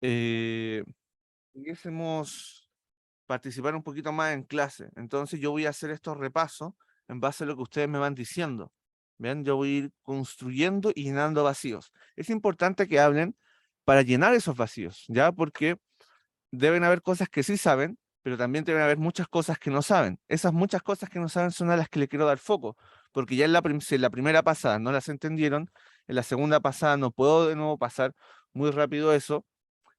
eh, pudiésemos participar un poquito más en clase. Entonces yo voy a hacer estos repasos en base a lo que ustedes me van diciendo. Bien, yo voy a ir construyendo y llenando vacíos. Es importante que hablen para llenar esos vacíos, ¿ya? Porque deben haber cosas que sí saben, pero también deben haber muchas cosas que no saben. Esas muchas cosas que no saben son a las que le quiero dar foco, porque ya si en la primera pasada no las entendieron, en la segunda pasada no puedo de nuevo pasar muy rápido eso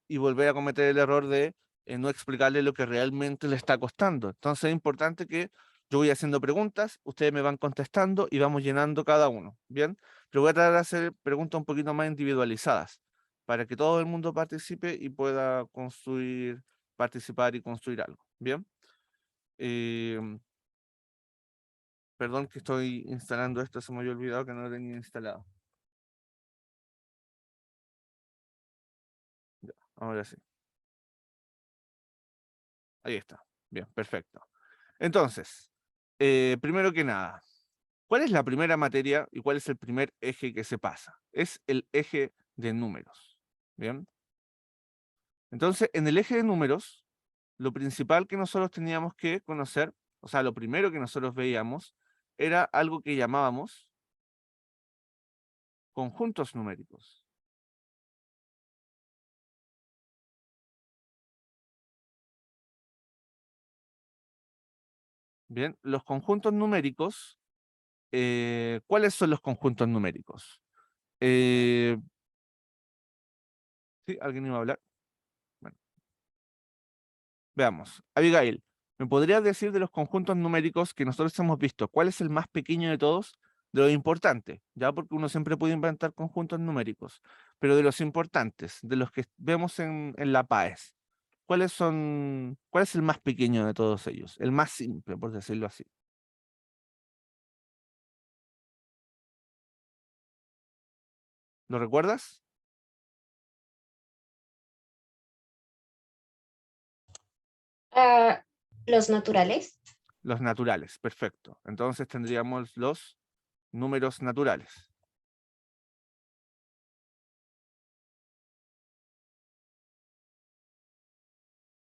y volver a cometer el error de no explicarle lo que realmente le está costando. Entonces es importante que yo voy haciendo preguntas, ustedes me van contestando y vamos llenando cada uno, ¿bien? Pero voy a tratar de hacer preguntas un poquito más individualizadas para que todo el mundo participe y pueda construir, participar y construir algo, ¿bien? Eh, Perdón que estoy instalando esto, se me había olvidado que no lo tenía instalado. Ya, ahora sí. Ahí está. Bien, perfecto. Entonces, primero que nada, ¿cuál es la primera materia y cuál es el primer eje que se pasa? Es el eje de números. Bien. Entonces, en el eje de números, lo principal que nosotros teníamos que conocer, o sea, lo primero que nosotros veíamos, era algo que llamábamos conjuntos numéricos. Bien, los conjuntos numéricos, ¿cuáles son los conjuntos numéricos? Eh, ¿Sí? ¿Alguien iba a hablar? Bueno, veamos. Abigail, ¿me podrías decir de los conjuntos numéricos que nosotros hemos visto, cuál es el más pequeño de todos? De los importantes, ya porque uno siempre puede inventar conjuntos numéricos, pero de los importantes, de los que vemos en la PAES, cuál es el más pequeño de todos ellos? El más simple, por decirlo así. ¿Lo recuerdas? Ah, los naturales. Los naturales, perfecto. Entonces tendríamos los números naturales.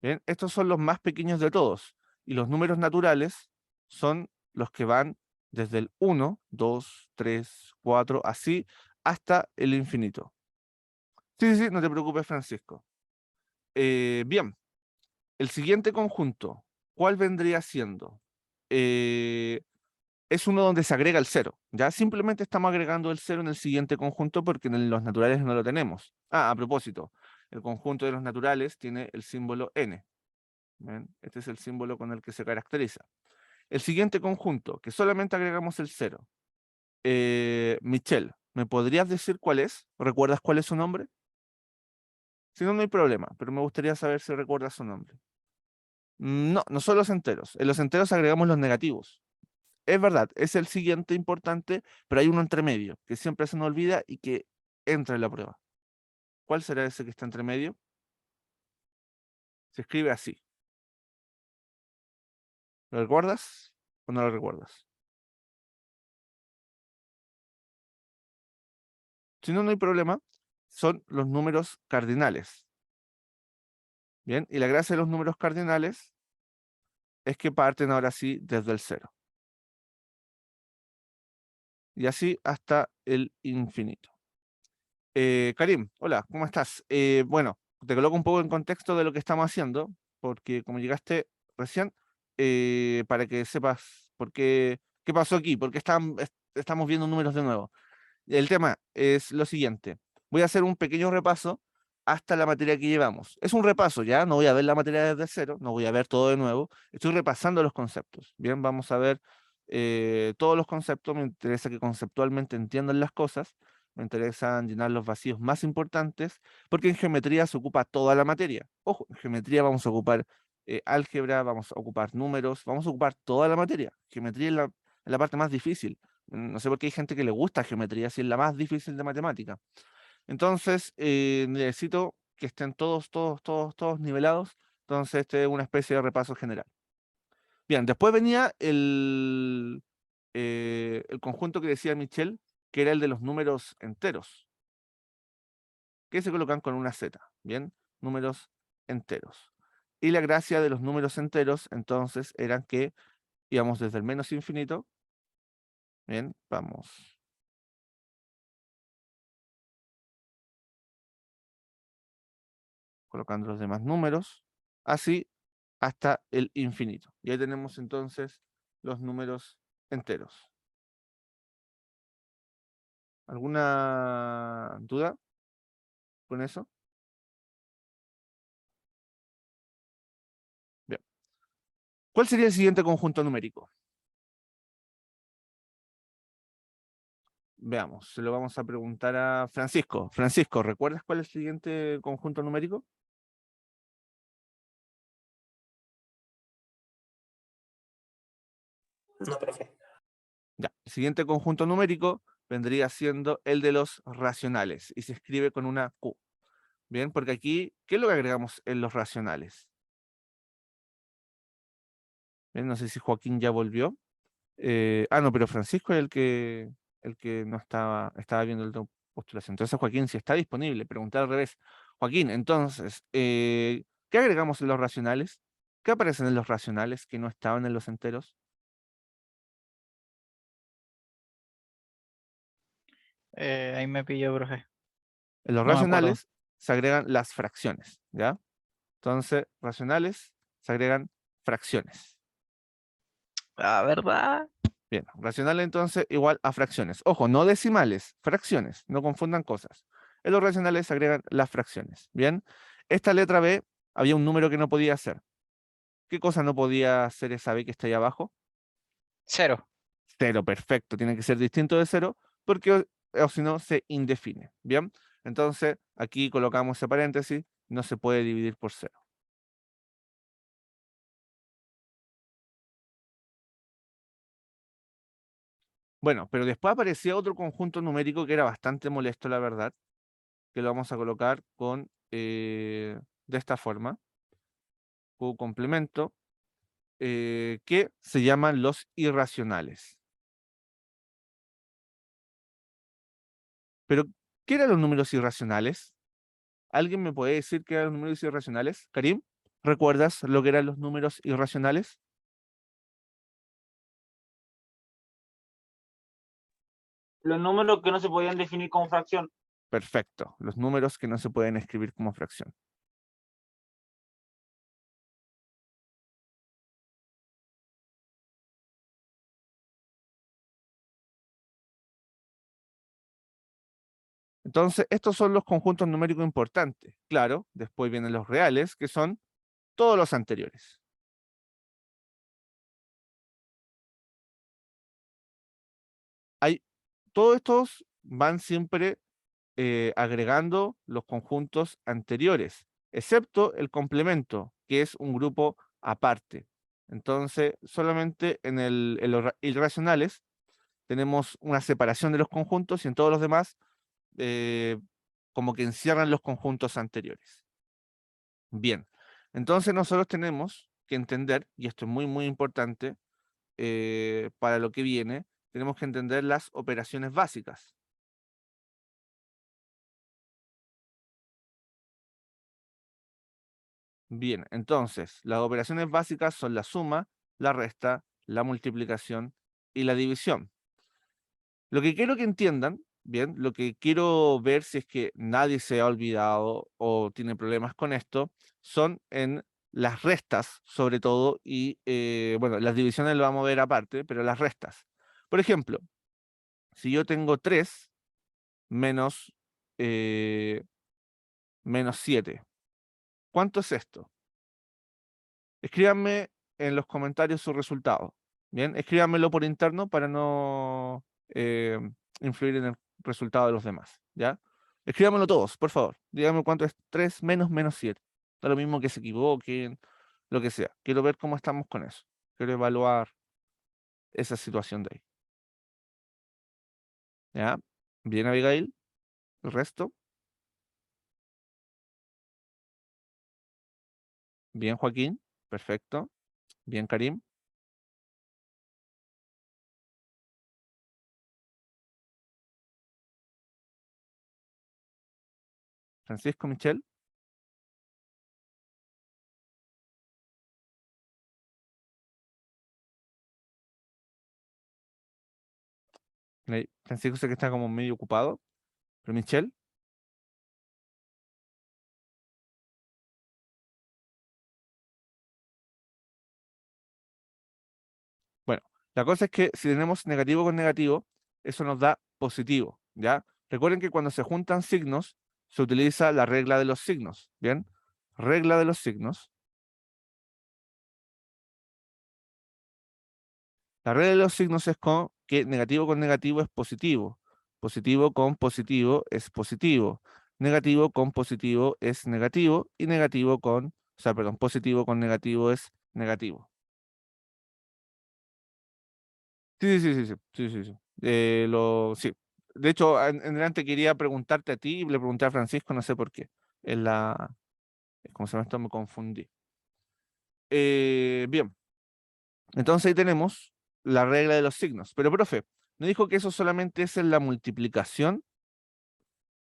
Bien, estos son los más pequeños de todos. Y los números naturales son los que van desde el 1, 2, 3, 4, así hasta el infinito. Sí, sí, sí, no te preocupes, Francisco. Bien, el siguiente conjunto, ¿cuál vendría siendo? Eh, es uno donde se agrega el cero. Ya simplemente estamos agregando el cero en el siguiente conjunto porque en los naturales no lo tenemos. Ah, a propósito, el conjunto de los naturales tiene el símbolo n. ¿Ven? Este es el símbolo con el que se caracteriza. El siguiente conjunto, que solamente agregamos el cero. Michelle, ¿me podrías decir cuál es? ¿Recuerdas cuál es su nombre? Si no, no hay problema, pero me gustaría saber si recuerdas su nombre. No, no son los enteros. En los enteros agregamos los negativos. Es verdad, es el siguiente importante, pero hay uno entre medio, que siempre se nos olvida y que entra en la prueba. ¿Cuál será ese que está entre medio? Se escribe así. ¿Lo recuerdas o no lo recuerdas? Si no, no hay problema. Son los números cardinales. Bien, y la gracia de los números cardinales es que parten ahora sí desde el cero. Y así hasta el infinito. Karim, hola, ¿cómo estás? Bueno, te coloco un poco en contexto de lo que estamos haciendo, porque como llegaste recién, para que sepas por qué, qué pasó aquí, por qué estamos viendo números de nuevo. El tema es lo siguiente. Voy a hacer un pequeño repaso hasta la materia que llevamos. Es un repaso, ¿ya? No voy a ver la materia desde cero, no voy a ver todo de nuevo. Estoy repasando los conceptos. Bien, vamos a ver todos los conceptos. Me interesa que conceptualmente entiendan las cosas. Me interesa llenar los vacíos más importantes, porque en geometría se ocupa toda la materia. Ojo, en geometría vamos a ocupar álgebra, vamos a ocupar números, vamos a ocupar toda la materia. Geometría es la parte más difícil. No sé por qué hay gente que le gusta geometría, si es la más difícil de matemática. Entonces, necesito que estén todos nivelados. Entonces, este es una especie de repaso general. Bien, después venía el conjunto que decía Michel, que era el de los números enteros, que se colocan con una Z. Bien, números enteros. Y la gracia de los números enteros, entonces, eran que íbamos desde el menos infinito. Bien, vamos. Colocando los demás números, así hasta el infinito. Y ahí tenemos entonces los números enteros. ¿Alguna duda con eso? Bien. ¿Cuál sería el siguiente conjunto numérico? Veamos, se lo vamos a preguntar a Francisco. Francisco, ¿recuerdas cuál es el siguiente conjunto numérico? No, profe. Ya, el siguiente conjunto numérico vendría siendo el de los racionales y se escribe con una Q. Bien, porque aquí, ¿qué es lo que agregamos en los racionales? Bien, no sé si Joaquín ya volvió. No, pero Francisco es el que no estaba viendo el de postulación. Entonces, Joaquín, si está disponible, preguntar al revés. Joaquín, entonces, ¿qué agregamos en los racionales? ¿Qué aparecen en los racionales que no estaban en los enteros? Ahí me pilló, profe. En los No me acuerdo. racionales se agregan las fracciones, ¿ya? Entonces, racionales se agregan fracciones. Ah, ¿verdad? Bien, racionales entonces igual a fracciones. Ojo, no decimales, fracciones, no confundan cosas. En los racionales se agregan las fracciones. Bien, esta letra B había un número que no podía ser. ¿Qué cosa no podía ser esa B que está ahí abajo? 0. Cero, perfecto. Tiene que ser distinto de cero porque o si no se indefine. Bien, entonces aquí colocamos ese paréntesis, no se puede dividir por cero. Bueno, pero después aparecía otro conjunto numérico que era bastante molesto, la verdad, que lo vamos a colocar con de esta forma, Q complemento, que se llaman los irracionales. Pero, ¿qué eran los números irracionales? ¿Alguien me puede decir qué eran los números irracionales? Karim, ¿recuerdas lo que eran los números irracionales? Los números que no se podían definir como fracción. Perfecto, los números que no se pueden escribir como fracción. Entonces, estos son los conjuntos numéricos importantes. Claro, después vienen los reales, que son todos los anteriores. Hay, todos estos van siempre agregando los conjuntos anteriores, excepto el complemento, que es un grupo aparte. Entonces, solamente en los irracionales tenemos una separación de los conjuntos y en todos los demás eh, como que encierran los conjuntos anteriores. Bien, entonces nosotros tenemos que entender, y esto es muy, muy importante para lo que viene, tenemos que entender las operaciones básicas. Bien, entonces, las operaciones básicas son la suma, la resta, la multiplicación y la división. Lo que quiero que entiendan, bien, lo que quiero ver si es que nadie se ha olvidado o tiene problemas con esto, son en las restas, sobre todo, y bueno, las divisiones lo vamos a ver aparte, pero las restas. Por ejemplo, si yo tengo 3 menos, eh, menos 7, ¿cuánto es esto? Escríbanme en los comentarios su resultado. Bien, escríbanmelo por interno para no influir en el resultado de los demás. ¿Ya? Escríbanmelo todos, por favor. Díganme cuánto es 3 menos menos 7. Da lo mismo que se equivoquen, lo que sea. Quiero ver cómo estamos con eso. Quiero evaluar esa situación de ahí. ¿Ya? Bien, Abigail. El resto. Bien, Joaquín. Perfecto. Bien, Karim. Francisco, Michelle. Francisco sé que está como medio ocupado. Pero Michelle. Bueno, la cosa es que si tenemos negativo con negativo, eso nos da positivo, ¿ya? Recuerden que cuando se juntan signos, se utiliza la regla de los signos, ¿bien? Regla de los signos. La regla de los signos es que negativo con negativo es positivo. Positivo con positivo es positivo. Negativo con positivo es negativo. Y negativo con, o sea, perdón, positivo con negativo es negativo. Sí, sí, sí, sí, sí, sí, sí. Sí. De hecho, en delante quería preguntarte a ti y le pregunté a Francisco, no sé por qué. En la, ¿cómo se llama esto? Me confundí. Bien, entonces ahí tenemos la regla de los signos. Pero, profe, ¿no dijo que eso solamente es en la multiplicación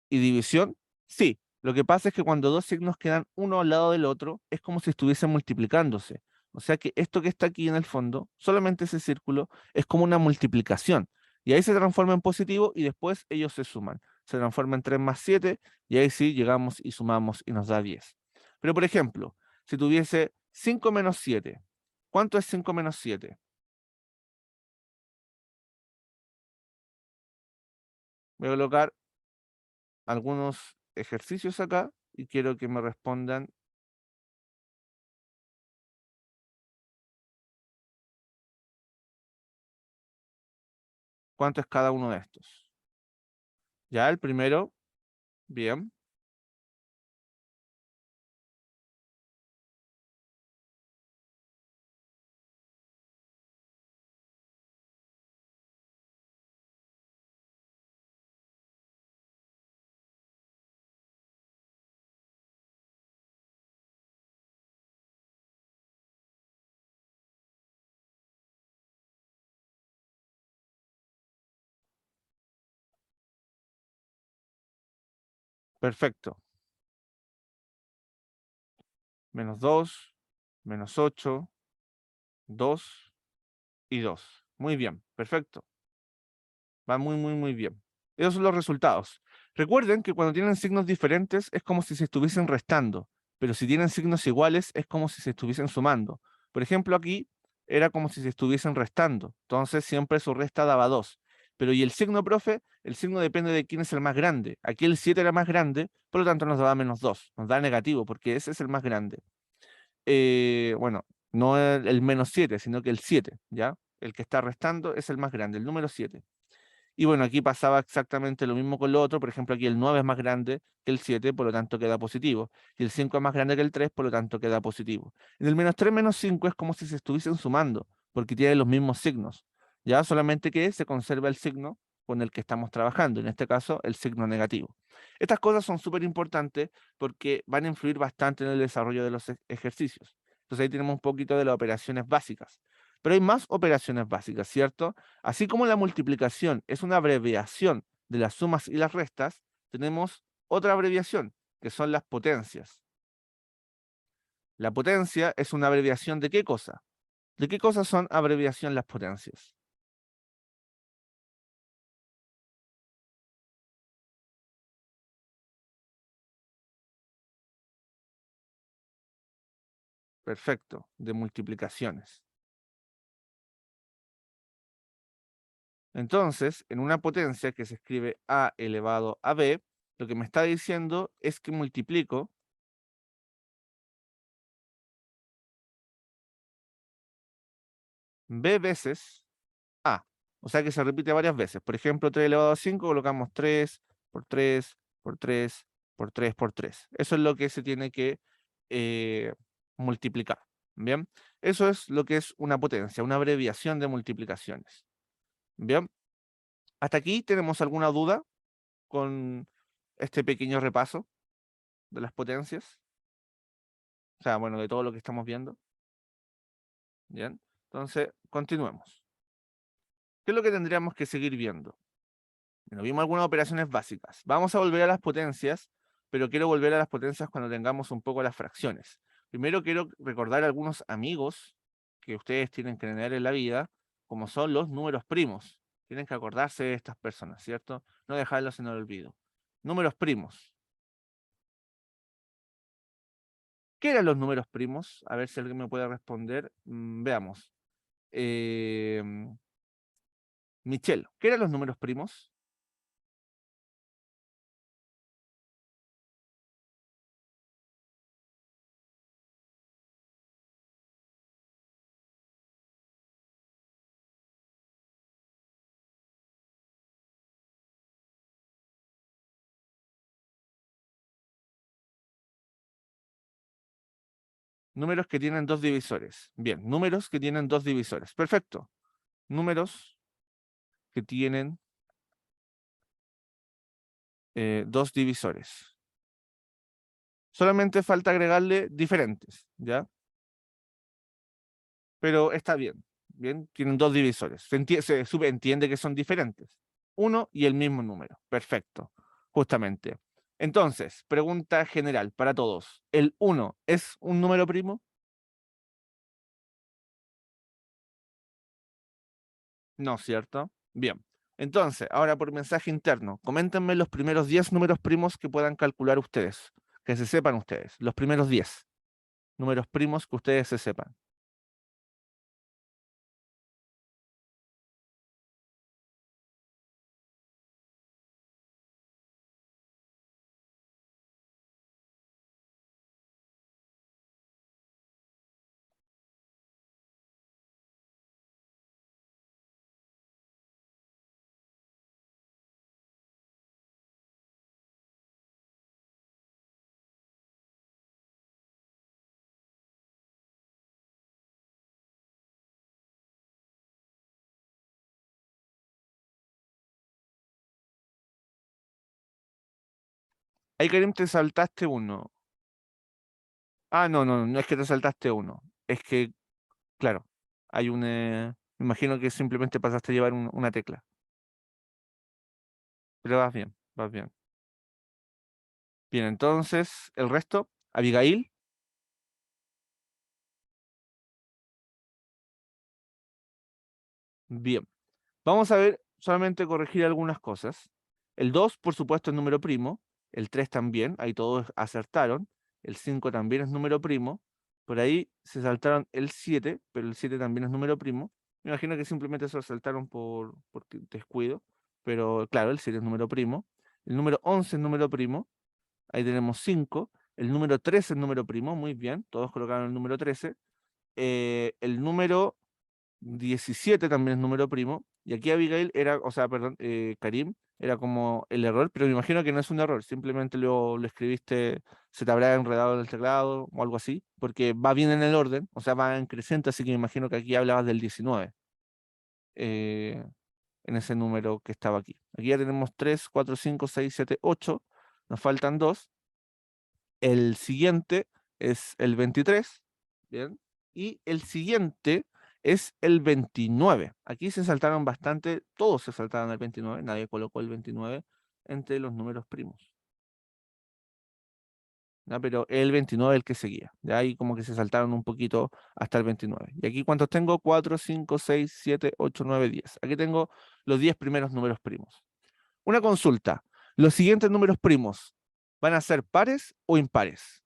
y división? Sí, lo que pasa es que cuando dos signos quedan uno al lado del otro, es como si estuviesen multiplicándose. O sea que esto que está aquí en el fondo, solamente ese círculo, es como una multiplicación. Y ahí se transforma en positivo y después ellos se suman. Se transforma en 3 más 7 y ahí sí llegamos y sumamos y nos da 10. Pero por ejemplo, si tuviese 5 menos 7, ¿cuánto es 5 menos 7? Voy a colocar algunos ejercicios acá y quiero que me respondan cuánto es cada uno de estos. Ya, el primero, bien. Perfecto. Menos 2, menos 8, 2 y 2. Muy bien, perfecto. Va muy, muy, muy bien. Esos son los resultados. Recuerden que cuando tienen signos diferentes es como si se estuviesen restando, pero si tienen signos iguales es como si se estuviesen sumando. Por ejemplo, aquí era como si se estuviesen restando. Entonces siempre su resta daba 2. Pero ¿y el signo, profe? El signo depende de quién es el más grande. Aquí el 7 era más grande, por lo tanto nos daba menos 2. Nos da negativo porque ese es el más grande. Bueno, no el menos 7, sino que el 7, ¿ya? El que está restando es el más grande, el número 7. Y bueno, aquí pasaba exactamente lo mismo con lo otro. Por ejemplo, aquí el 9 es más grande que el 7, por lo tanto queda positivo. Y el 5 es más grande que el 3, por lo tanto queda positivo. En el menos 3 menos 5 es como si se estuviesen sumando, porque tiene los mismos signos. Ya solamente que se conserva el signo con el que estamos trabajando, en este caso el signo negativo. Estas cosas son súper importantes porque van a influir bastante en el desarrollo de los ejercicios. Entonces ahí tenemos un poquito de las operaciones básicas. Pero hay más operaciones básicas, ¿cierto? Así como la multiplicación es una abreviación de las sumas y las restas, tenemos otra abreviación, que son las potencias. La potencia es una abreviación ¿de qué cosa? ¿De qué cosas son abreviación las potencias? Perfecto, de multiplicaciones. Entonces, en una potencia que se escribe a elevado a b, lo que me está diciendo es que multiplico b veces a. O sea que se repite varias veces. Por ejemplo, 3 elevado a 5, colocamos 3 por 3 por 3 por 3 por 3. Eso es lo que se tiene que eh, multiplicar. Bien, eso es lo que es una potencia, una abreviación de multiplicaciones. Bien, hasta aquí tenemos alguna duda con este pequeño repaso de las potencias. O sea, bueno, de todo lo que estamos viendo. Bien, entonces continuemos. ¿Qué es lo que tendríamos que seguir viendo? Bueno, vimos algunas operaciones básicas. Vamos a volver a las potencias, pero quiero volver a las potencias cuando tengamos un poco las fracciones. Primero quiero recordar algunos amigos que ustedes tienen que tener en la vida, como son los números primos. Tienen que acordarse de estas personas, ¿cierto? No dejarlos en el olvido. Números primos. ¿Qué eran los números primos? A ver si alguien me puede responder. Veamos. Eh, Michelle, ¿qué eran los números primos? Números que tienen dos divisores. Bien, números que tienen dos divisores. Perfecto. Números que tienen dos divisores. Solamente falta agregarle diferentes, ¿ya? Pero está bien. Bien, tienen dos divisores. Se subentiende que son diferentes. Uno y el mismo número. Perfecto. Justamente. Entonces, pregunta general para todos. ¿El 1 es un número primo? No, ¿cierto? Bien. Entonces, ahora por mensaje interno, coméntenme los primeros 10 números primos que puedan calcular ustedes, que se sepan ustedes. Los primeros 10 números primos que ustedes se sepan. Ahí, Karim, te saltaste uno. Ah, no, no, no es que te saltaste uno. Es que, claro, hay un... me imagino que simplemente pasaste a llevar una tecla. Pero vas bien, vas bien. Bien, entonces, el resto, Abigail. Bien. Vamos a ver, solamente corregir algunas cosas. El 2, por supuesto, es número primo. El 3 también, ahí todos acertaron. El 5 también es número primo. Por ahí se saltaron el 7, pero el 7 también es número primo. Me imagino que simplemente se lo saltaron por descuido. Pero claro, el 7 es número primo. El número 11 es número primo. Ahí tenemos 5. El número 13 es número primo. Muy bien, todos colocaron el número 13. El número 17 también es número primo. Y aquí Abigail era, o sea, perdón, Karim era como el error, pero me imagino que no es un error, simplemente lo escribiste, se te habrá enredado en el teclado o algo así, porque va bien en el orden, o sea, va en creciente, así que me imagino que aquí hablabas del 19, eh, en ese número que estaba aquí. Aquí ya tenemos 3, 4, 5, 6, 7, 8, nos faltan 2. El siguiente es el 23, ¿bien? Y el siguiente es el 29. Aquí se saltaron bastante, todos se saltaron el 29, nadie colocó el 29 entre los números primos. ¿Ya? Pero el 29 es el que seguía. De ahí como que se saltaron un poquito hasta el 29. ¿Y aquí cuántos tengo? 4, 5, 6, 7, 8, 9, 10. Aquí tengo los 10 primeros números primos. Una consulta. ¿Los siguientes números primos van a ser pares o impares?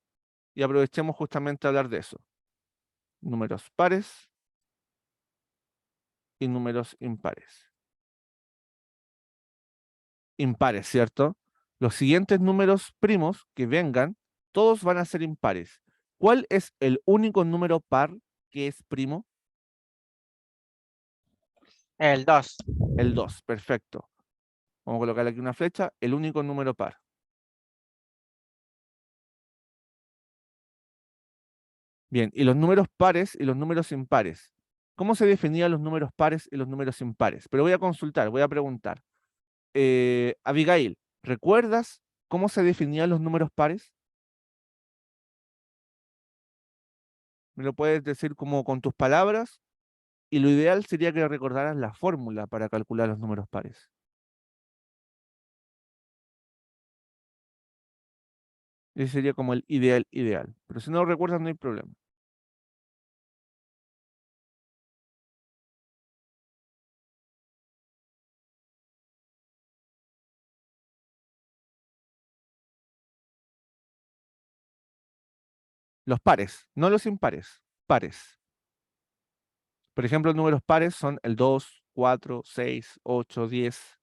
Y aprovechemos justamente a hablar de eso. Números pares y números impares. Impares, ¿cierto? Los siguientes números primos que vengan, todos van a ser impares. ¿Cuál es el único número par que es primo? El 2. El 2, perfecto. Vamos a colocarle aquí una flecha, el único número par. Bien, y los números pares y los números impares. ¿Cómo se definían los números pares y los números impares? Pero voy a consultar, voy a preguntar. Abigail, ¿recuerdas cómo se definían los números pares? Me lo puedes decir como con tus palabras y lo ideal sería que recordaras la fórmula para calcular los números pares. Ese sería como el ideal. Pero si no lo recuerdas no hay problema. Los pares, no los impares, pares. Por ejemplo, los números pares son el 2, 4, 6, 8, 10.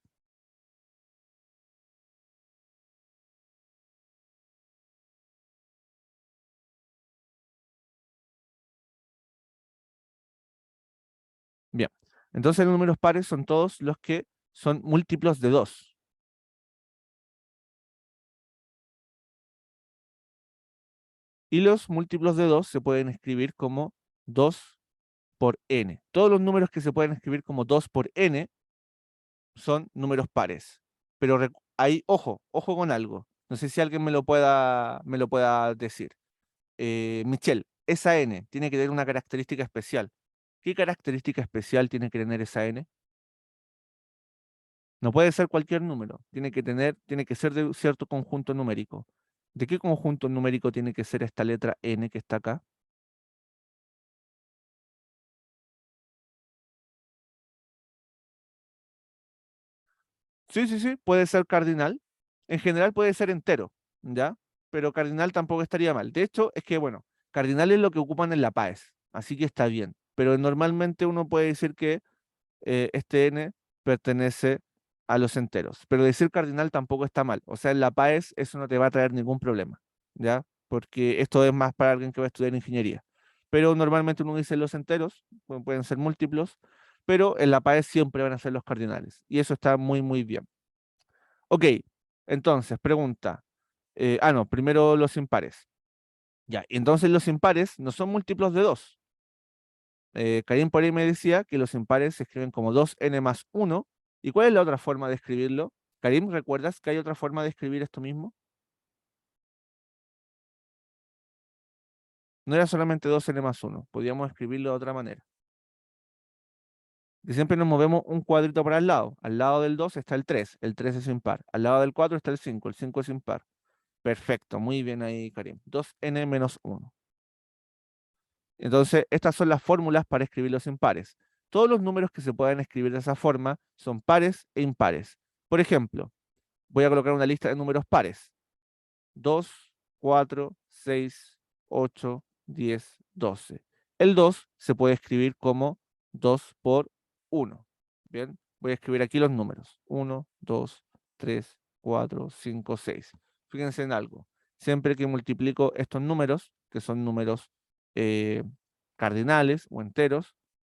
Bien, entonces los números pares son todos los que son múltiplos de 2. Y los múltiplos de 2 se pueden escribir como 2 por n. Todos los números que se pueden escribir como 2 por n son números pares. Pero ahí, ojo con algo. No sé si alguien me lo pueda decir. Michelle, esa n tiene que tener una característica especial. ¿Qué característica especial tiene que tener esa n? No puede ser cualquier número. Tiene que ser de un cierto conjunto numérico. ¿De qué conjunto numérico tiene que ser esta letra n que está acá? Sí, sí, sí, puede ser cardinal. En general puede ser entero, ¿ya? Pero cardinal tampoco estaría mal. De hecho, es que, bueno, cardinal es lo que ocupan en la PAES, así que está bien. Pero normalmente uno puede decir que este n pertenece a los enteros. Pero decir cardinal tampoco está mal. O sea, en la PAES eso no te va a traer ningún problema, ¿ya? Porque esto es más para alguien que va a estudiar ingeniería. Pero normalmente uno dice los enteros, pueden ser múltiplos, pero en la PAES siempre van a ser los cardinales. Y eso está muy, muy bien. Ok, entonces, pregunta. No, primero los impares. Ya, entonces los impares no son múltiplos de 2. Karim por ahí me decía que los impares se escriben como 2n más 1. ¿Y cuál es la otra forma de escribirlo? Karim, ¿recuerdas que hay otra forma de escribir esto mismo? No era solamente 2n más 1, podíamos escribirlo de otra manera. Y siempre nos movemos un cuadrito para el lado. Al lado del 2 está el 3 es impar. Al lado del 4 está el 5 es impar. Perfecto, muy bien ahí, Karim. 2n menos 1. Entonces, estas son las fórmulas para escribir los impares. Todos los números que se pueden escribir de esa forma son pares e impares. Por ejemplo, voy a colocar una lista de números pares. 2, 4, 6, 8, 10, 12. El 2 se puede escribir como 2 por 1. Bien, voy a escribir aquí los números. 1, 2, 3, 4, 5, 6. Fíjense en algo. Siempre que multiplico estos números, que son números eh, cardinales o enteros,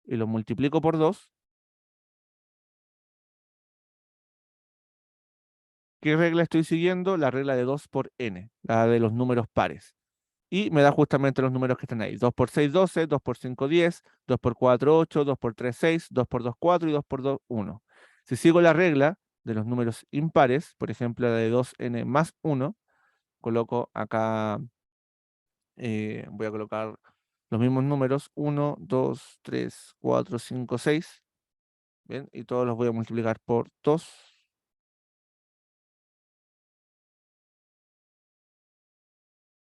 y los multiplico por 2, ¿qué regla estoy siguiendo? La regla de 2 por n, la de los números pares. Y me da justamente los números que están ahí. 2 por 6, 12, 2 por 5, 10, 2 por 4, 8, 2 por 3, 6, 2 por 2, 4 y 2 por 2, 1. Si sigo la regla de los números impares, por ejemplo, la de 2n más 1, coloco acá, voy a colocar los mismos números, 1, 2, 3, 4, 5, 6, ¿bien? Y todos los voy a multiplicar por 2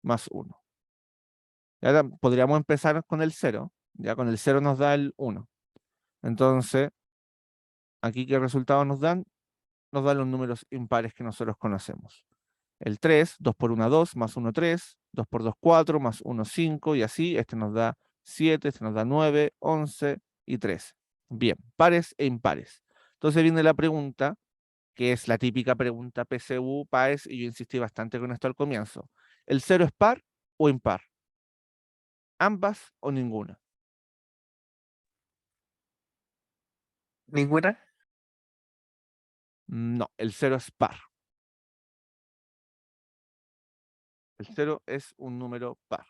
más 1. Y ahora podríamos empezar con el 0, ya con el 0 nos da el 1. Entonces, aquí, ¿qué resultados nos dan? Nos dan los números impares que nosotros conocemos. El 3, 2 por 1, 2, más 1, 3, 2 por 2, 4, más 1, 5, y así, este nos da 7, este nos da 9, 11 y 13. Bien, pares e impares. Entonces viene la pregunta, que es la típica pregunta PSU, PAES, y yo insistí bastante con esto al comienzo. ¿El 0 es par o impar? ¿Ambas o ninguna? ¿Ninguna? No, el 0 es par. El 0 es un número par.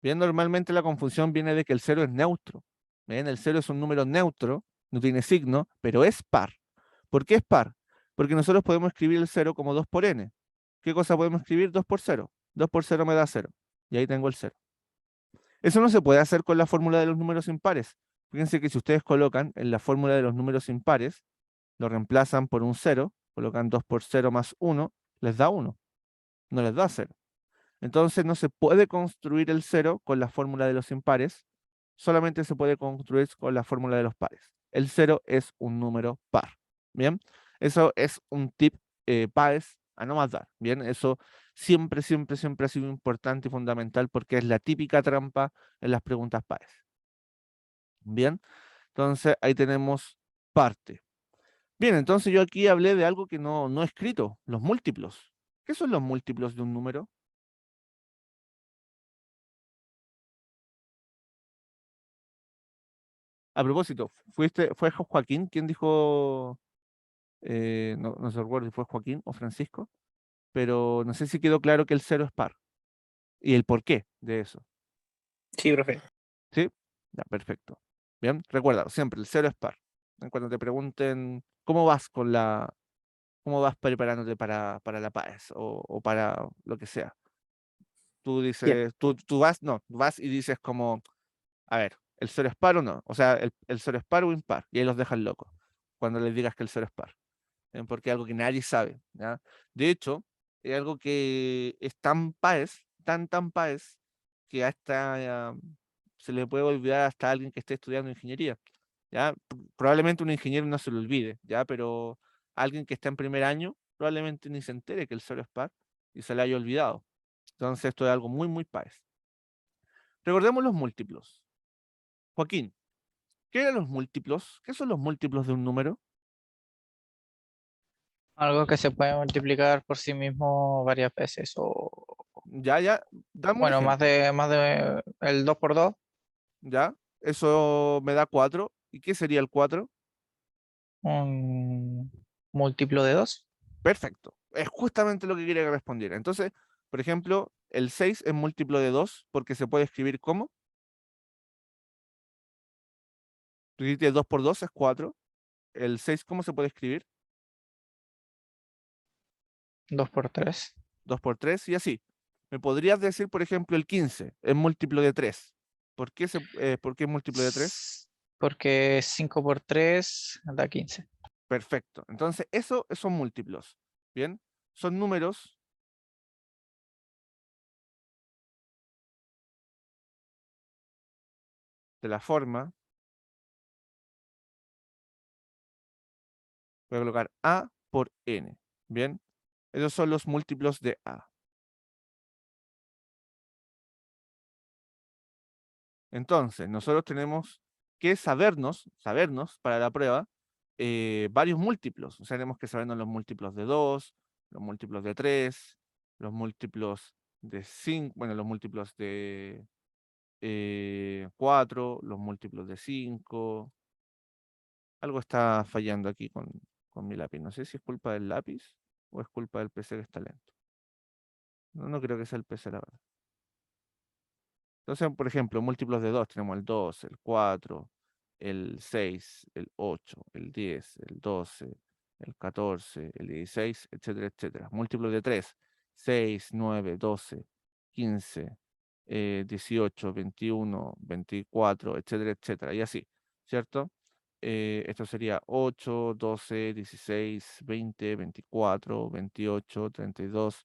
Bien, normalmente la confusión viene de que el 0 es neutro. Bien, el 0 es un número neutro, no tiene signo, pero es par. ¿Por qué es par? Porque nosotros podemos escribir el 0 como 2 por n. ¿Qué cosa podemos escribir? 2 por 0. 2 por 0 me da 0. Y ahí tengo el 0. Eso no se puede hacer con la fórmula de los números impares. Fíjense que si ustedes colocan en la fórmula de los números impares, lo reemplazan por un 0, colocan 2 por 0 más 1, les da 1, no les da 0. Entonces no se puede construir el 0 con la fórmula de los impares, solamente se puede construir con la fórmula de los pares. El 0 es un número par. Bien, eso es un tip PAES a no más dar. Bien, eso siempre, siempre, siempre ha sido importante y fundamental porque es la típica trampa en las preguntas pares. Bien, entonces ahí tenemos parte. Bien, entonces yo aquí hablé de algo que no he escrito, los múltiplos. ¿Qué son los múltiplos de un número? A propósito, ¿fue Joaquín quien dijo, no se recuerdo si fue Joaquín o Francisco, pero no sé si quedó claro que el cero es par y el porqué de eso? Sí, profe. ¿Sí? Ya, perfecto. Bien, recuerda, siempre el cero es par. Cuando te pregunten cómo vas cómo vas preparándote para la paz o para lo que sea. Tú dices, tú vas, no, vas y dices como, a ver, ¿el cero es par o no? O sea, el cero es par o impar, y ahí los dejan locos cuando les digas que el cero es par, porque es algo que nadie sabe, ¿ya? De hecho, es algo que es tan paes, tan paes, que hasta se le puede olvidar hasta a alguien que esté estudiando ingeniería, ¿ya? Probablemente un ingeniero no se lo olvide, ¿ya? Pero alguien que está en primer año probablemente ni se entere que el cero es par y se le haya olvidado. Entonces esto es algo muy paes. Recordemos los múltiplos. Joaquín, ¿qué eran los múltiplos? ¿Qué son los múltiplos de un número? Algo que se puede multiplicar por sí mismo varias veces o, Ya, dame un bueno, ejemplo. más de el 2 por 2, ¿Ya? Eso me da 4. ¿Y qué sería el 4? un múltiplo de 2. Perfecto. Es justamente lo que quería que respondiera. Entonces, por ejemplo, el 6 es múltiplo de 2 porque se puede escribir como. Tú dijiste 2 por 2 es 4. El 6, ¿cómo se puede escribir? 2 por 3. 2 por 3 y así. ¿Me podrías decir, por ejemplo, el 15 es múltiplo de 3? ¿Por qué es múltiplo de 3? Porque 5 por 3 da 15. Perfecto. Entonces, eso son múltiplos. Bien. Son números de la forma. Voy a colocar A por N. Bien. Esos son los múltiplos de A. Entonces, nosotros tenemos que sabernos para la prueba, varios múltiplos. O sea, tenemos que sabernos los múltiplos de 2, los múltiplos de 3, los múltiplos de 5, bueno, los múltiplos de 4, los múltiplos de 5. Algo está fallando aquí con mi lápiz. No sé si es culpa del lápiz o es culpa del PC que está lento. No creo que sea el PC, la verdad. Entonces, por ejemplo, múltiplos de 2 tenemos el 2, el 4, el 6, el 8, el 10, el 12, el 14, el 16, etcétera, etcétera. Múltiplos de 3, 6, 9, 12, 15, 18, 21, 24, etcétera, etcétera. Y así, ¿cierto? Esto sería 8, 12, 16, 20, 24, 28, 32,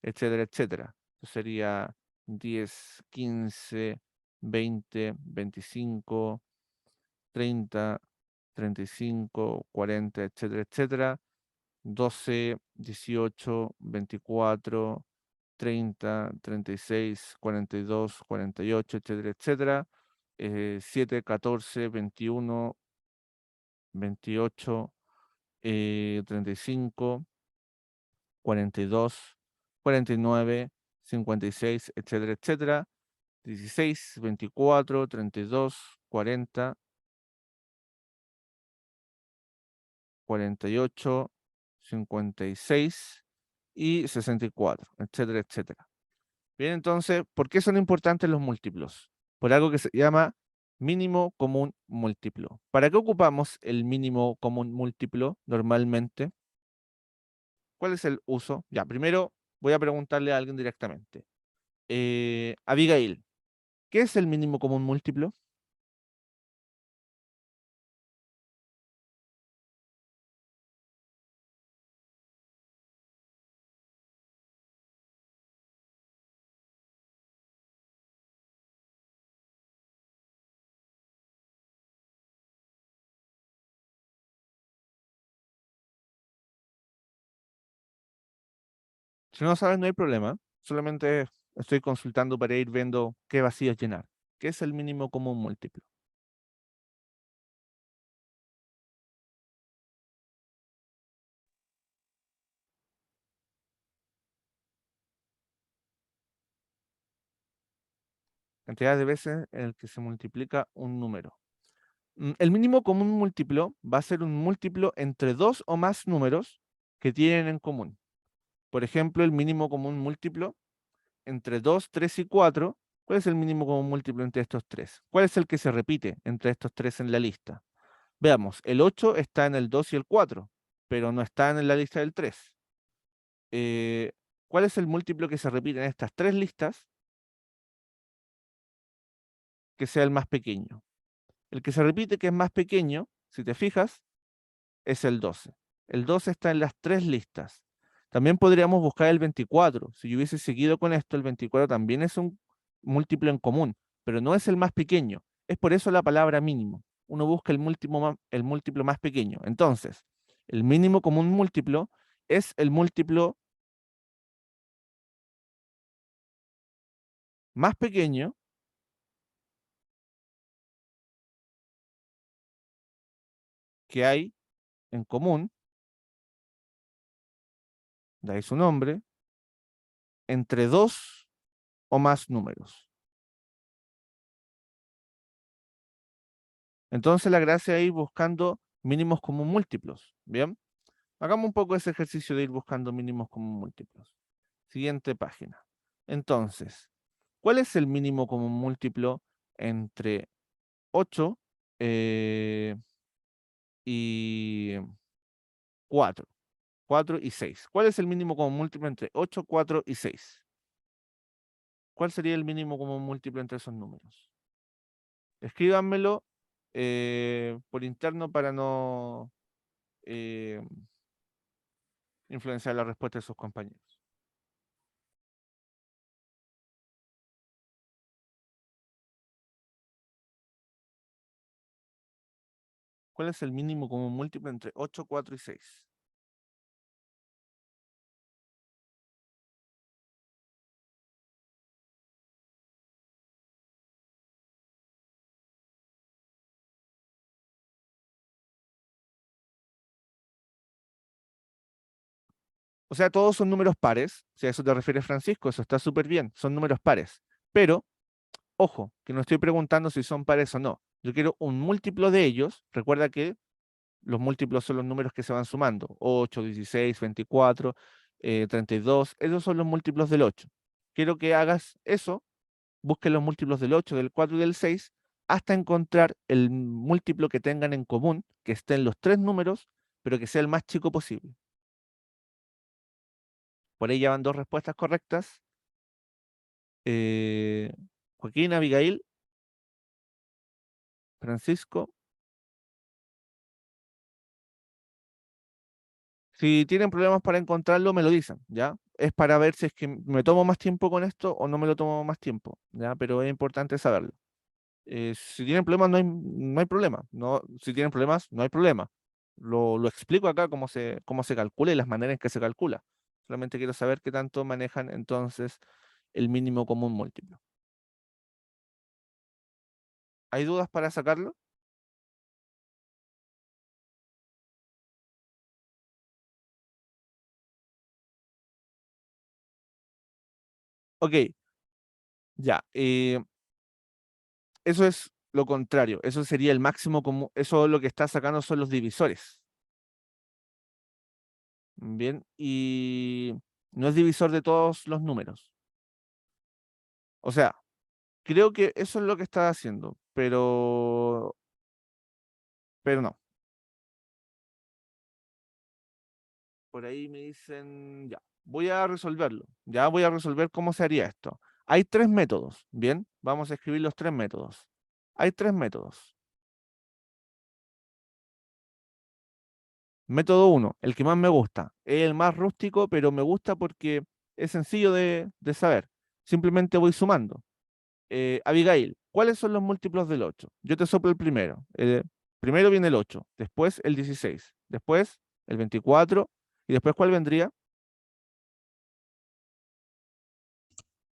etcétera, etcétera. Esto sería 10, 15, 20, 25, 30, 35, 40, etcétera, etcétera. 12, 18, 24, 30, 36, 42, 48, etcétera, etcétera. 7, 14, 21, 28, 35, 42, 49, 56, etcétera, etcétera. 16, 24, 32, 40, 48, 56 y 64, etcétera, etcétera. Bien, entonces, ¿por qué son importantes los múltiplos? Por algo que se llama mínimo común múltiplo. ¿Para qué ocupamos el mínimo común múltiplo normalmente? ¿Cuál es el uso? Ya, primero voy a preguntarle a alguien directamente. Abigail, ¿qué es el mínimo común múltiplo? Si no sabes, no hay problema. Solamente estoy consultando para ir viendo qué vacíos llenar. ¿Qué es el mínimo común múltiplo? Cantidad de veces en el que se multiplica un número. El mínimo común múltiplo va a ser un múltiplo entre dos o más números que tienen en común. Por ejemplo, el mínimo común múltiplo entre 2, 3 y 4. ¿Cuál es el mínimo común múltiplo entre estos tres? ¿Cuál es el que se repite entre estos tres en la lista? Veamos, el 8 está en el 2 y el 4, pero no está en la lista del 3. Eh, ¿Cuál es el múltiplo que se repite en estas tres listas que sea el más pequeño? El que se repite que es más pequeño, si te fijas, es el 12. El 12 está en las tres listas. También podríamos buscar el 24. Si yo hubiese seguido con esto, el 24 también es un múltiplo en común, pero no es el más pequeño. Es por eso la palabra mínimo. Uno busca el múltiplo más pequeño. Entonces, el mínimo común múltiplo es el múltiplo más pequeño que hay en común, de ahí su nombre, entre dos o más números. Entonces la gracia es ir buscando mínimos común múltiplos. ¿Bien? Hagamos un poco ese ejercicio de ir buscando mínimos común múltiplos. Siguiente página. Entonces, ¿cuál es el mínimo común múltiplo entre 8 y 4? 4 y 6. ¿Cuál es el mínimo común múltiplo entre 8, 4 y 6? ¿Cuál sería el mínimo común múltiplo entre esos números? Escríbanmelo por interno para no eh, influenciar la respuesta de sus compañeros. ¿Cuál es el mínimo común múltiplo entre 8, 4 y 6? O sea, todos son números pares. Si a eso te refieres, Francisco, eso está súper bien. Son números pares. Pero, ojo, que no estoy preguntando si son pares o no. Yo quiero un múltiplo de ellos. Recuerda que los múltiplos son los números que se van sumando. 8, 16, 24, 32. Esos son los múltiplos del 8. Quiero que hagas eso. Busque los múltiplos del 8, del 4 y del 6 hasta encontrar el múltiplo que tengan en común, que esté en los tres números, pero que sea el más chico posible. Por ahí ya van dos respuestas correctas. Joaquín, Abigail, Francisco. Si tienen problemas para encontrarlo, me lo dicen, ¿ya? Es para ver si es que me tomo más tiempo con esto o no me lo tomo más tiempo, ¿ya? Pero es importante saberlo. Si tienen problemas, no hay problema. No, si tienen problemas, no hay problema. Lo explico acá cómo se calcula y las maneras en que se calcula. Solamente quiero saber qué tanto manejan entonces el mínimo común múltiplo. ¿Hay dudas para sacarlo? Ok, ya. Eso es lo contrario. Eso sería el máximo común. Eso lo que está sacando son los divisores. Bien, y no es divisor de todos los números. O sea, creo que eso es lo que está haciendo, pero no. Por ahí me dicen, ya, voy a resolverlo. Ya voy a resolver cómo se haría esto. Hay tres métodos. Bien, vamos a escribir los tres métodos. Hay tres métodos. Método 1, el que más me gusta. Es el más rústico, pero me gusta porque es sencillo de saber. Simplemente voy sumando. Abigail, ¿cuáles son los múltiplos del 8? Yo te soplo el primero. Primero viene el 8, después el 16, después el 24, y después ¿cuál vendría?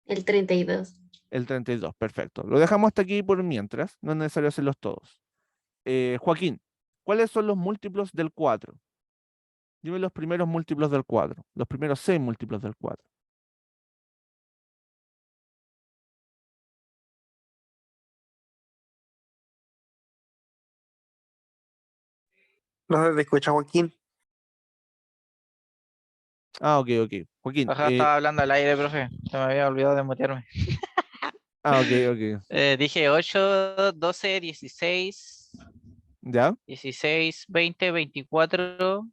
El 32. El 32, perfecto. Lo dejamos hasta aquí por mientras, no es necesario hacerlos todos. Joaquín, ¿cuáles son los múltiplos del 4? Dime los primeros múltiplos del 4, los primeros 6 múltiplos del 4. No se te escucha, Joaquín. Ah, ok, ok. Joaquín, Ajá, estaba hablando al aire, profe. Se me había olvidado de mutearme. ok, ok. Dije 8, 12, 16, ¿Ya? 16, 20, 24,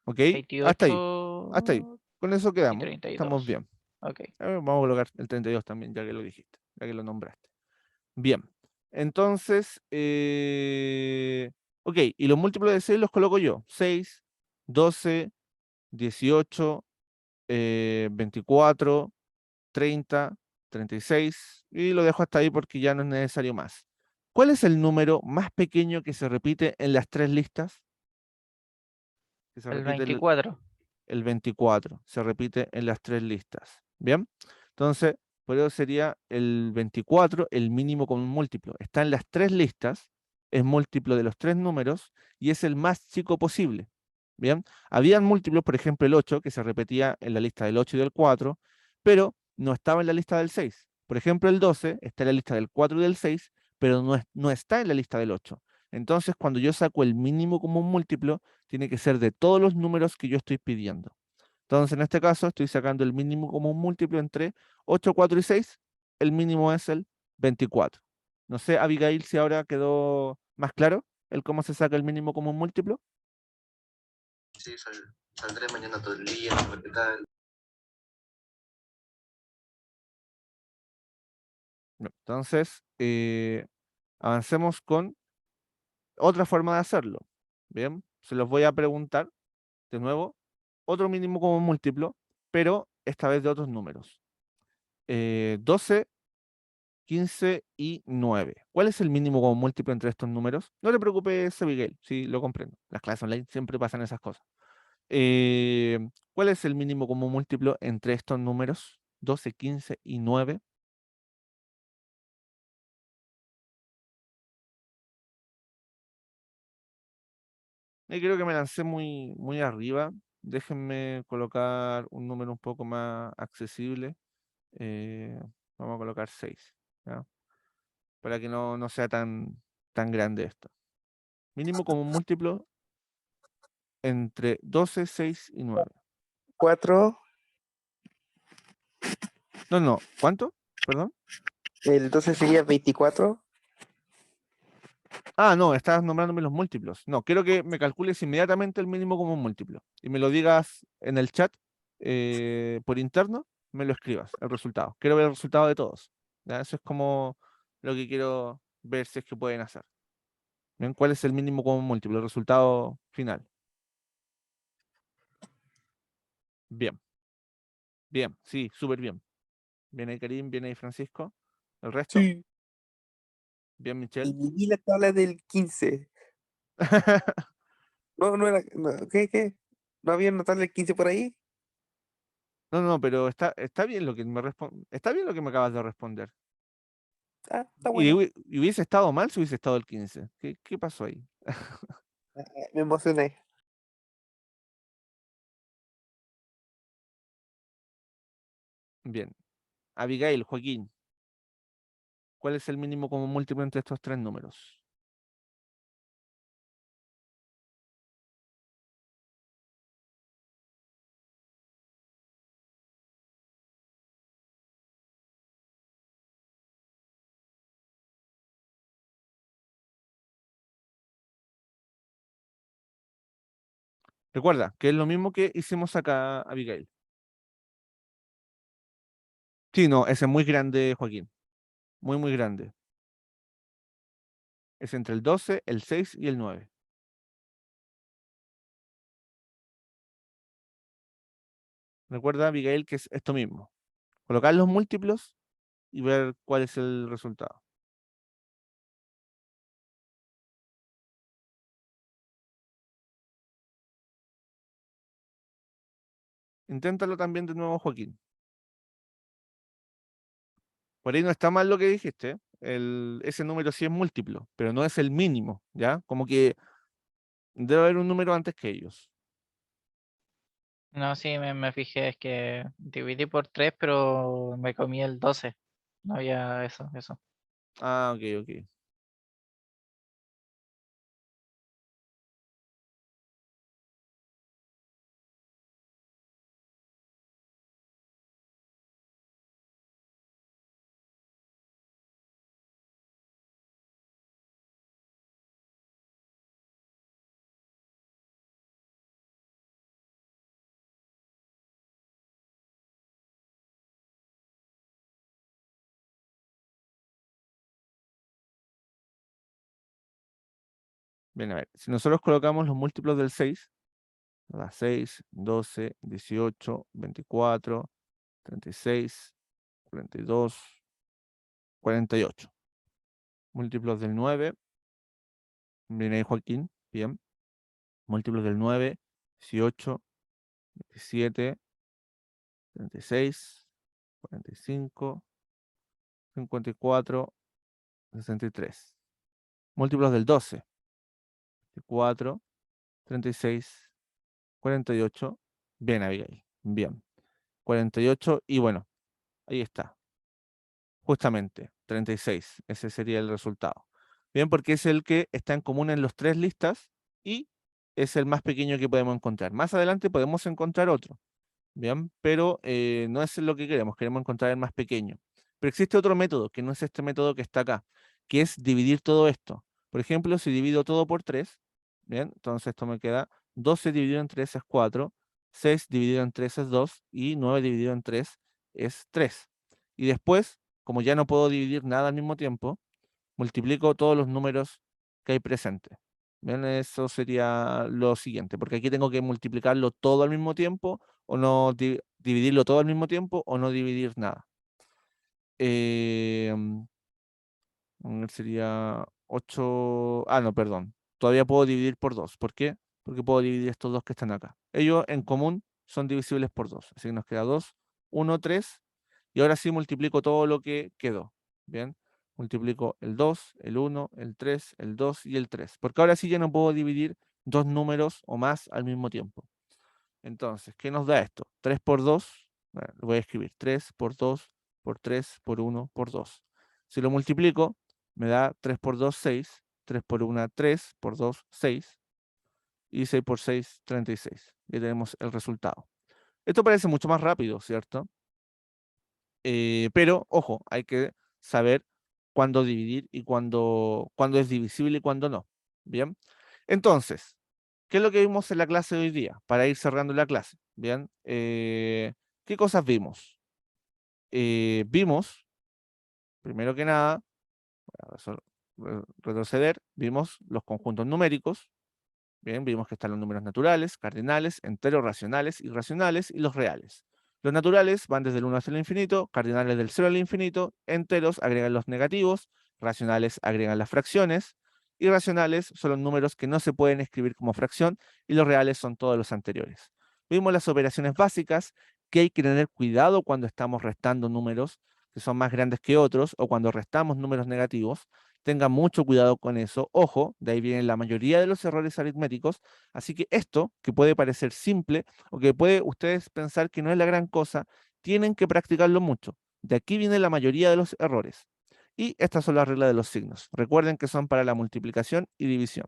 Ok. Hasta ahí, hasta ahí. 28 Con eso y quedamos. Estamos 32. bien. Ok. Vamos a colocar el 32 también, ya que lo dijiste, ya que lo nombraste. Bien. Entonces, ok, y los múltiplos de 6 los coloco yo. 6, 12, 18, 24, 30, 36, y lo dejo hasta ahí porque ya no es necesario más. ¿Cuál es el número más pequeño que se repite en las tres listas? Que se El repite 24. el 24, se repite en las tres listas. ¿Bien? Entonces, por eso sería el 24 el mínimo común múltiplo. Está en las tres listas, es múltiplo de los tres números y es el más chico posible. ¿Bien? Habían múltiplos, por ejemplo, el 8, que se repetía en la lista del 8 y del 4, pero no estaba en la lista del 6. Por ejemplo, el 12 está en la lista del 4 y del 6, pero no está en la lista del 8. Entonces, cuando yo saco el mínimo común múltiplo, tiene que ser de todos los números que yo estoy pidiendo. Entonces, en este caso, estoy sacando el mínimo común múltiplo entre 8, 4 y 6. El mínimo es el 24. No sé, Abigail, si ahora quedó más claro el cómo se saca el mínimo común múltiplo. Sí, saldré mañana todo el día, a ver qué tal. No. Entonces, avancemos con otra forma de hacerlo. Bien, se los voy a preguntar de nuevo. Otro mínimo común múltiplo, pero esta vez de otros números. 12, 15 y 9. ¿Cuál es el mínimo común múltiplo entre estos números? No te preocupes, Abigail, sí, lo comprendo. Las clases online siempre pasan esas cosas. Eh, ¿Cuál es el mínimo común múltiplo entre estos números? 12, 15 y 9. Y creo que me lancé muy arriba. Déjenme colocar un número un poco más accesible. Eh, Vamos a colocar 6, ¿ya? Para que no sea tan grande esto. Mínimo común múltiplo entre 12, 6 y 9. 4, No, no. ¿Cuánto? Perdón. el 12 sería 24. Ah, no, estabas nombrándome los múltiplos. No, quiero que me calcules inmediatamente el mínimo común múltiplo y me lo digas en el chat por interno, me lo escribas, el resultado. Quiero ver el resultado de todos. ¿Ya? Eso es como lo que quiero ver si es que pueden hacer. ¿Bien? ¿Cuál es el mínimo común múltiplo? El resultado final. Bien, bien, sí, súper bien. Viene ahí Karim, viene ahí Francisco. ¿El resto? Sí. Bien, Michelle. Dividí la tabla del 15. No, no era. No, ¿qué? ¿No había una tabla del 15 por ahí? No, no, pero está bien lo que está bien lo que me acabas de responder. Ah, está Y, bueno. y hubiese estado mal si hubiese estado el 15. ¿Qué pasó ahí? Me emocioné. Bien. Abigail, Joaquín, ¿cuál es el mínimo común múltiplo entre estos tres números? Recuerda que es lo mismo que hicimos acá, Abigail. Sí, no, ese es muy grande, Joaquín. Muy grande. Es entre el 12, el 6 y el 9. Recuerda, Abigail, que es esto mismo. Colocar los múltiplos y ver cuál es el resultado. Inténtalo también de nuevo, Joaquín. Por ahí no está mal lo que dijiste. Ese número sí es múltiplo, pero no es el mínimo, ¿ya? Como que debe haber un número antes que ellos. No, sí, me fijé, es que dividí por 3, pero me comí el 12. No había eso. Ah, ok, ok. Bien, a ver, si nosotros colocamos los múltiplos del 6, ¿verdad? 6, 12, 18, 24, 36, 42, 48. Múltiplos del 9, viene ahí Joaquín, bien. Múltiplos del 9, 18, 27, 36, 45, 54, 63. Múltiplos del 12, 24, 36, 48. Bien, Abigail. Bien. 48 y bueno, ahí está. Justamente, 36. Ese sería el resultado. Bien, porque es el que está en común en los tres listas y es el más pequeño que podemos encontrar. Más adelante podemos encontrar otro. Bien, pero no es lo que queremos encontrar el más pequeño. Pero existe otro método, que no es este método que está acá, que es dividir todo esto. Por ejemplo, si divido todo por 3, bien, entonces esto me queda 12 dividido en 3 es 4, 6 dividido en 3 es 2 y 9 dividido en 3 es 3. Y después, como ya no puedo dividir nada al mismo tiempo, multiplico todos los números que hay presentes. Bien, eso sería lo siguiente, porque aquí tengo que multiplicarlo todo al mismo tiempo o no dividirlo todo al mismo tiempo o no dividir nada. A ver, sería 8, no, perdón, todavía puedo dividir por 2. ¿Por qué? Porque puedo dividir estos dos que están acá. Ellos en común son divisibles por 2, así que nos queda 2, 1, 3, y ahora sí multiplico todo lo que quedó. Bien, multiplico el 2, el 1, el 3, el 2 y el 3, porque ahora sí ya no puedo dividir dos números o más al mismo tiempo. Entonces, ¿qué nos da esto? 3 por 2, bueno, lo voy a escribir, 3 por 2, por 3, por 1, por 2. Si lo multiplico, me da 3 por 2, 6, 3 por 1, 3, por 2, 6, y 6 por 6, 36. Ya tenemos el resultado. Esto parece mucho más rápido, ¿cierto? Pero, ojo, hay que saber cuándo dividir y cuándo es divisible y cuándo no. Bien, entonces, ¿qué es lo que vimos en la clase de hoy día? Para ir cerrando la clase. Bien, ¿qué cosas vimos? Vimos, primero que nada, retroceder, vimos los conjuntos numéricos. Bien, vimos que están los números naturales, cardinales, enteros, racionales, irracionales y los reales. Los naturales van desde el 1 hasta el infinito, cardinales del 0 al infinito, enteros agregan los negativos, racionales agregan las fracciones, irracionales son los números que no se pueden escribir como fracción y los reales son todos los anteriores. Vimos las operaciones básicas, que hay que tener cuidado cuando estamos restando números que son más grandes que otros o cuando restamos números negativos. Tengan mucho cuidado con eso. Ojo, de ahí vienen la mayoría de los errores aritméticos. Así que esto, que puede parecer simple o que puede ustedes pensar que no es la gran cosa, tienen que practicarlo mucho. De aquí viene la mayoría de los errores. Y estas son las reglas de los signos. Recuerden que son para la multiplicación y división.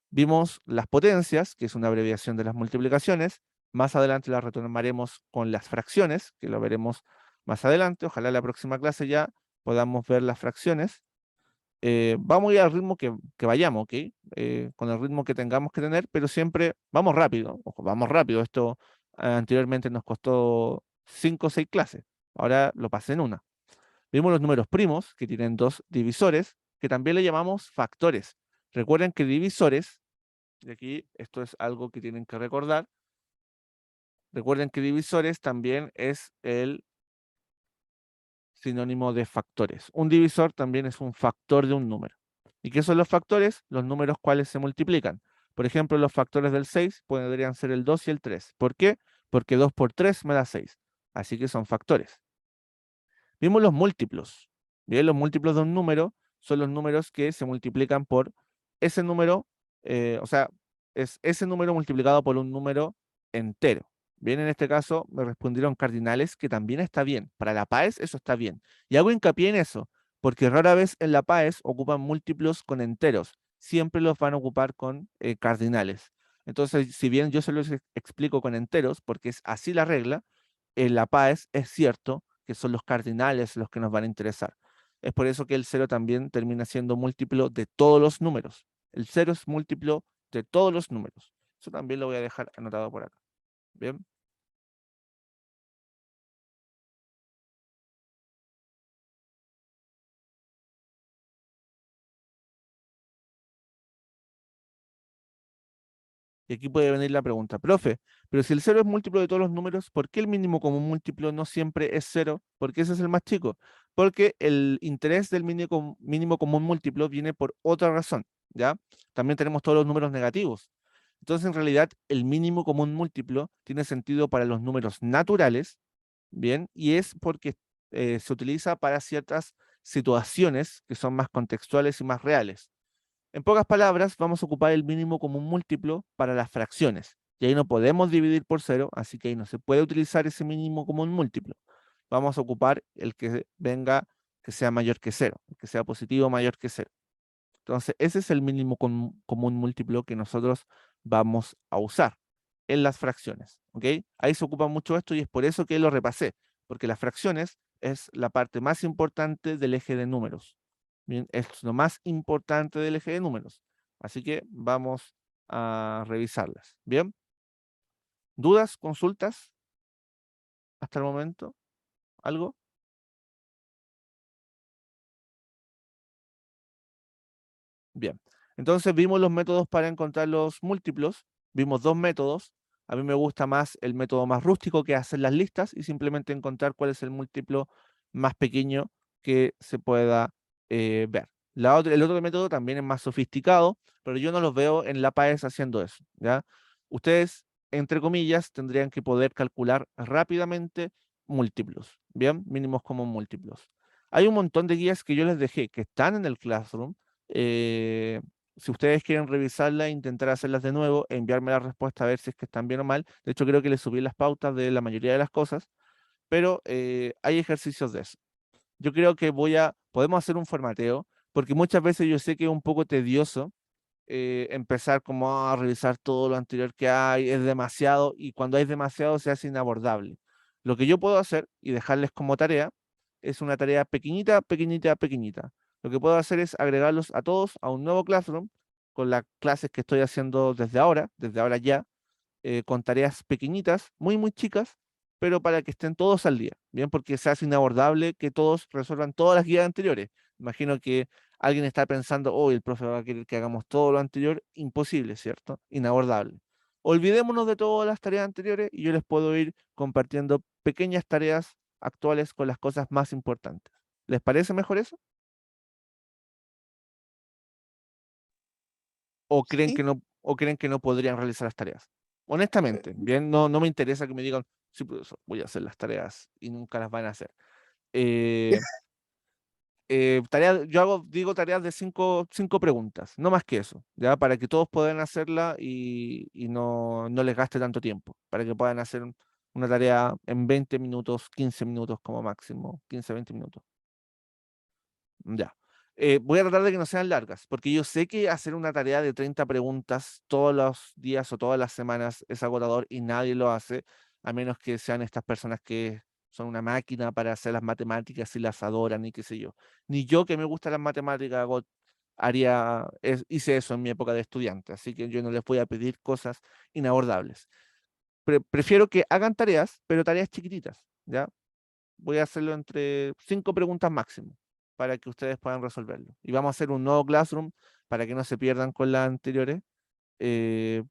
Vimos las potencias, que es una abreviación de las multiplicaciones. Más adelante las retomaremos con las fracciones, que lo veremos más adelante. Ojalá en la próxima clase ya podamos ver las fracciones. Vamos a ir al ritmo que vayamos, ¿ok? Con el ritmo que tengamos que tener, pero siempre vamos rápido. Ojo, vamos rápido. Esto anteriormente nos costó 5 o 6 clases. Ahora lo pasé en una. Vimos los números primos, que tienen dos divisores, que también le llamamos factores. Recuerden que divisores, y aquí esto es algo que tienen que recordar, recuerden que divisores también es el sinónimo de factores. Un divisor también es un factor de un número. ¿Y qué son los factores? Los números cuales se multiplican. Por ejemplo, los factores del 6 podrían ser el 2 y el 3. ¿Por qué? Porque 2 por 3 me da 6. Así que son factores. Vimos los múltiplos. Bien, los múltiplos de un número son los números que se multiplican por ese número, o sea, es ese número multiplicado por un número entero. Bien, en este caso me respondieron cardinales, que también está bien. Para la PAES eso está bien. Y hago hincapié en eso, porque rara vez en la PAES ocupan múltiplos con enteros. Siempre los van a ocupar con cardinales. Entonces, si bien yo se los explico con enteros, porque es así la regla, en la PAES es cierto que son los cardinales los que nos van a interesar. Es por eso que el 0 también termina siendo múltiplo de todos los números. El 0 es múltiplo de todos los números. Eso también lo voy a dejar anotado por acá. Bien. Y aquí puede venir la pregunta, profe, pero si el 0 es múltiplo de todos los números, ¿por qué el mínimo común múltiplo no siempre es 0? Porque ese es el más chico. Porque el interés del mínimo común múltiplo viene por otra razón, ¿ya? También tenemos todos los números negativos. Entonces, en realidad, el mínimo común múltiplo tiene sentido para los números naturales, ¿bien? Y es porque se utiliza para ciertas situaciones que son más contextuales y más reales. En pocas palabras, vamos a ocupar el mínimo común múltiplo para las fracciones. Y ahí no podemos dividir por 0, así que ahí no se puede utilizar ese mínimo común múltiplo. Vamos a ocupar el que venga, que sea mayor que 0, que sea positivo mayor que 0. Entonces, ese es el mínimo común múltiplo que nosotros vamos a usar en las fracciones. ¿Ok? Ahí se ocupa mucho esto y es por eso que lo repasé, porque las fracciones es la parte más importante del eje de números. Bien, es lo más importante del eje de números. Así que vamos a revisarlas. Bien. ¿Dudas, consultas hasta el momento? ¿Algo? Bien. Entonces vimos los métodos para encontrar los múltiplos. Vimos dos métodos. A mí me gusta más el método más rústico, que es hacer las listas y simplemente encontrar cuál es el múltiplo más pequeño que se pueda ver. El otro método también es más sofisticado, pero yo no los veo en la PAES haciendo eso, ¿ya? Ustedes, entre comillas, tendrían que poder calcular rápidamente múltiplos, ¿bien? Mínimos como múltiplos. Hay un montón de guías que yo les dejé que están en el Classroom. Si ustedes quieren revisarla, intentar hacerlas de nuevo, enviarme la respuesta a ver si es que están bien o mal. De hecho, creo que les subí las pautas de la mayoría de las cosas, pero hay ejercicios de eso. Yo creo que podemos hacer un formateo, porque muchas veces yo sé que es un poco tedioso empezar como a revisar todo lo anterior que hay, es demasiado, y cuando hay demasiado se hace inabordable. Lo que yo puedo hacer y dejarles como tarea es una tarea pequeñita, pequeñita, pequeñita. Lo que puedo hacer es agregarlos a todos a un nuevo Classroom con las clases que estoy haciendo desde ahora ya, con tareas pequeñitas, muy, muy chicas, pero para que estén todos al día, ¿bien? Porque se hace inabordable que todos resuelvan todas las guías anteriores. Imagino que alguien está pensando, oh, el profe va a querer que hagamos todo lo anterior. Imposible, ¿cierto? Inabordable. Olvidémonos de todas las tareas anteriores y yo les puedo ir compartiendo pequeñas tareas actuales con las cosas más importantes. ¿Les parece mejor eso? Sí. ¿O creen que no podrían realizar las tareas? Honestamente, bien, no me interesa que me digan, sí, profesor, voy a hacer las tareas y nunca las van a hacer. Eh, digo tareas de cinco preguntas, no más que eso, ya para que todos puedan hacerla y no les gaste tanto tiempo, para que puedan hacer una tarea en 20 minutos, 15 minutos como máximo, 15, 20 minutos. Ya. Voy a tratar de que no sean largas, porque yo sé que hacer una tarea de 30 preguntas todos los días o todas las semanas es agotador y nadie lo hace, a menos que sean estas personas que son una máquina para hacer las matemáticas y las adoran y qué sé yo. Ni yo, que me gustan las matemáticas, hice eso en mi época de estudiante, así que yo no les voy a pedir cosas inabordables. Prefiero que hagan tareas, pero tareas chiquititas, ¿ya? Voy a hacerlo entre 5 preguntas máximo para que ustedes puedan resolverlo. Y vamos a hacer un nuevo Classroom para que no se pierdan con las anteriores,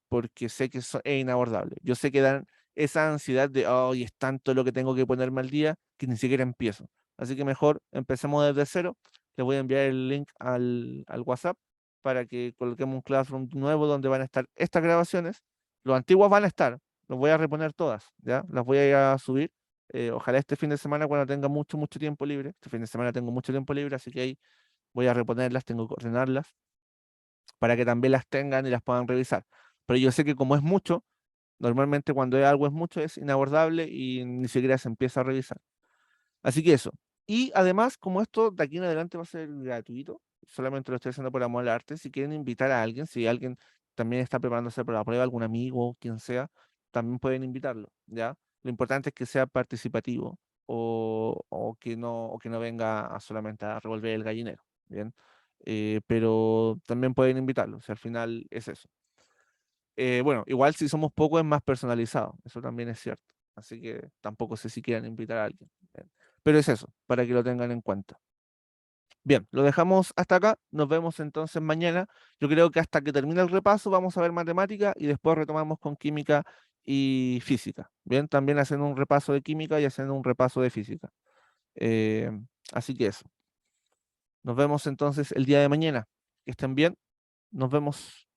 porque sé que eso es inabordable. Yo sé que dan esa ansiedad de, oh, es tanto lo que tengo que ponerme al día que ni siquiera empiezo. Así que mejor empecemos desde cero. Les voy a enviar el link al WhatsApp para que coloquemos un Classroom nuevo donde van a estar estas grabaciones. Los antiguos van a estar, los voy a reponer todas, ¿ya? Las voy a ir a subir Ojalá este fin de semana cuando tenga mucho tiempo libre. Este fin de semana tengo mucho tiempo libre, así que ahí voy a reponerlas, tengo que ordenarlas para que también las tengan y las puedan revisar. Pero yo sé que como es mucho, normalmente cuando algo es mucho es inabordable y ni siquiera se empieza a revisar. Así que eso. Y además, como esto de aquí en adelante va a ser gratuito, solamente lo estoy haciendo por amor al arte, si quieren invitar a alguien, si alguien también está preparándose para la prueba, algún amigo, quien sea, también pueden invitarlo, ¿ya? Lo importante es que sea participativo o que no venga solamente a revolver el gallinero, ¿bien? Pero también pueden invitarlo, si al final es eso. Bueno, igual si somos pocos es más personalizado, eso también es cierto. Así que tampoco sé si quieran invitar a alguien. ¿Bien? Pero es eso, para que lo tengan en cuenta. Bien, lo dejamos hasta acá. Nos vemos entonces mañana. Yo creo que hasta que termine el repaso vamos a ver matemática y después retomamos con química y física. Bien, también haciendo un repaso de química y haciendo un repaso de física. Eh, Así que eso. Nos vemos entonces el día de mañana. Que estén bien. Nos vemos.